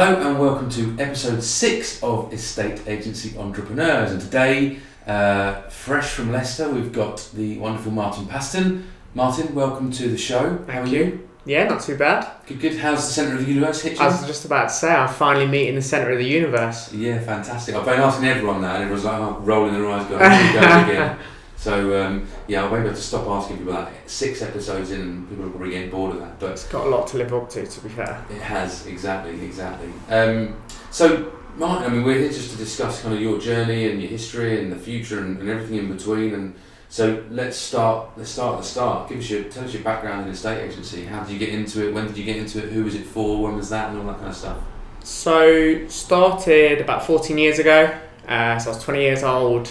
Hello and welcome to episode 6 of Estate Agency Entrepreneurs, and today, fresh from Leicester, we've got the wonderful Martin Paston. Martin, welcome to the show. How are you? Yeah, not too bad. Good. How's the centre of the universe hit you? I was just about to say, I'm finally meeting the centre of the universe. Yeah, fantastic. I've been asking everyone that, and everyone's like, rolling their eyes, going, here we go again. So, I'll maybe have to stop asking people that. 6 episodes in, and people are probably getting bored of that. But it's got a lot to live up to be fair. It has, exactly. So, Martin, we're here just to discuss kind of your journey and your history and the future and everything in between. And so, let's start at the start. Tell us your background in estate agency. How did you get into it? When did you get into it? Who was it for? When was that? And all that kind of stuff. So, started about 14 years ago. So I was 20 years old.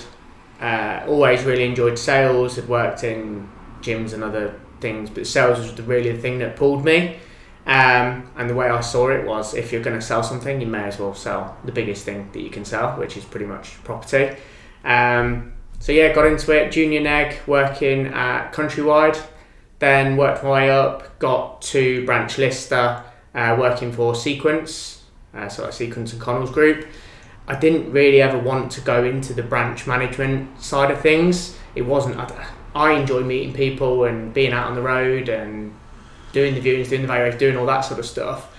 Always really enjoyed sales. Had worked in gyms and other things, but sales was really the thing that pulled me. And the way I saw it was, if you're going to sell something, you may as well sell the biggest thing that you can sell, which is pretty much property. Got into it, junior neg, working at Countrywide, then worked my way up, got to branch Leicester, working for Sequence, Sequence and Connell's group. I didn't really ever want to go into the branch management side of things. It wasn't. I enjoy meeting people and being out on the road and doing the viewings, doing the valuations, doing all that sort of stuff.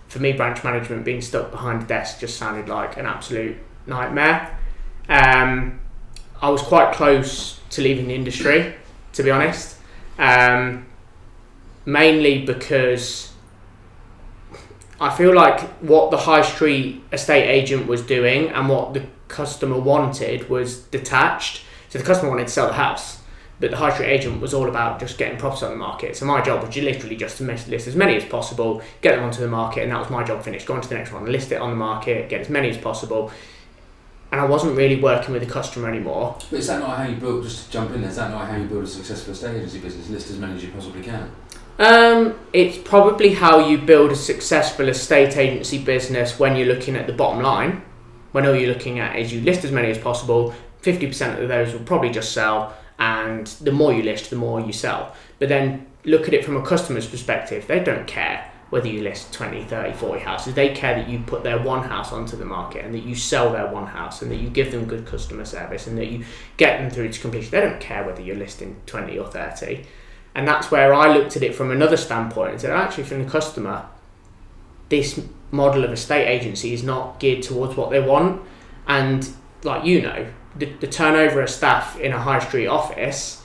For me, branch management, being stuck behind a desk, just sounded like an absolute nightmare. I was quite close to leaving the industry, to be honest, mainly because I feel like what the high street estate agent was doing and what the customer wanted was detached. So the customer wanted to sell the house, but the high street agent was all about just getting properties on the market. So my job was literally just to list as many as possible, get them onto the market, and that was my job finished. Go on to the next one, list it on the market, get as many as possible. And I wasn't really working with the customer anymore. But is that not how you build, just to jump in there, is that not how you build a successful estate agency business? List as many as you possibly can? It's probably how you build a successful estate agency business when you're looking at the bottom line. When all you're looking at is you list as many as possible, 50% of those will probably just sell, and the more you list, the more you sell. But then look at it from a customer's perspective. They don't care whether you list 20, 30, 40 houses. They care that you put their one house onto the market and that you sell their one house and that you give them good customer service and that you get them through to completion. They don't care whether you're listing 20 or 30. And that's where I looked at it from another standpoint and said, actually, from the customer, this model of estate agency is not geared towards what they want. And like the turnover of staff in a high street office,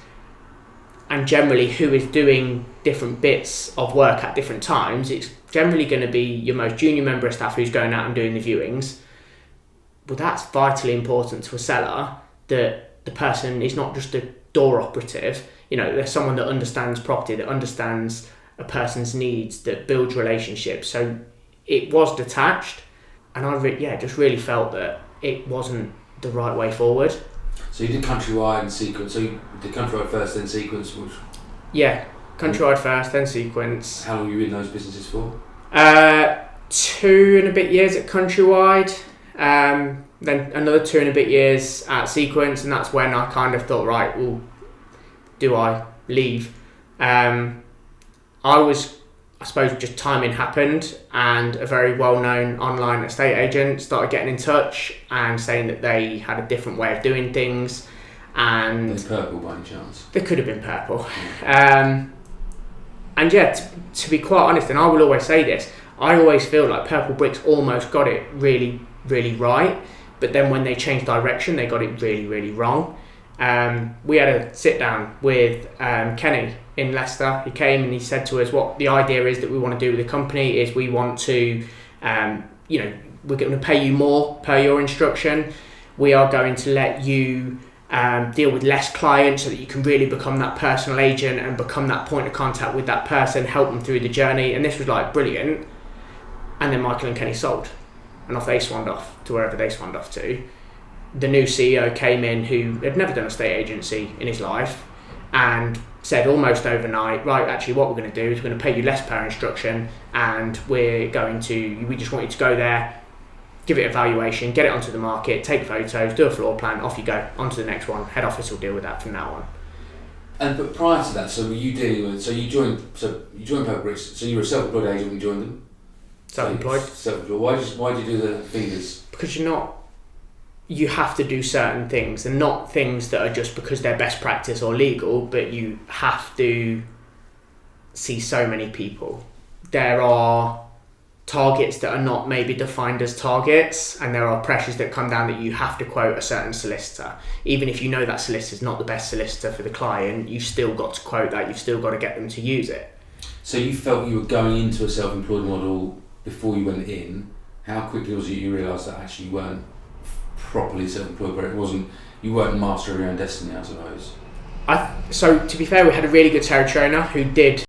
and generally who is doing different bits of work at different times, it's generally going to be your most junior member of staff who's going out and doing the viewings. Well, that's vitally important to a seller, that the person is not just a door operative. There's someone that understands property, that understands a person's needs, that builds relationships. So it was detached, and I just really felt that it wasn't the right way forward. So you did Countrywide and Sequence. So you did Countrywide first, then Sequence. Yeah, Countrywide first, then Sequence. How long were you in those businesses for? 2 and a bit years at Countrywide, then another 2 and a bit years at Sequence, and that's when I kind of thought, right, well, do I leave? I suppose just timing happened, and a very well-known online estate agent started getting in touch and saying that they had a different way of doing things. And there's purple by any chance? They could have been purple. To be quite honest, and I will always say this, I always feel like Purple Bricks almost got it really, really right, but then when they changed direction, they got it really, really wrong. We had a sit down with Kenny in Leicester. He came and he said to us, what the idea is that we want to do with the company is we want to, we're going to pay you more per your instruction. We are going to let you deal with less clients so that you can really become that personal agent and become that point of contact with that person, help them through the journey. And this was like brilliant. And then Michael and Kenny sold, and off they swanned off to wherever they swanned off to. The new CEO came in who had never done a estate agency in his life and said almost overnight, right, actually what we're going to do is we're going to pay you less per instruction, and we just want you to go there, give it a valuation, get it onto the market, take photos, do a floor plan, off you go, on to the next one. Head office will deal with that from now on. But prior to that, so were you dealing with, you joined Purple Bricks, so you were a self-employed agent when you joined them? Self-employed. Self-employed. Why do you do the fingers? Because you have to do certain things, and not things that are just because they're best practice or legal, but you have to see so many people. There are targets that are not maybe defined as targets, and there are pressures that come down that you have to quote a certain solicitor. Even if you know that solicitor is not the best solicitor for the client, you've still got to quote that, you've still got to get them to use it. So you felt you were going into a self-employed model before you went in. How quickly was it you realised that actually you weren't properly self-employed, but you weren't master of your own destiny, I suppose? So to be fair, we had a really good territory owner who did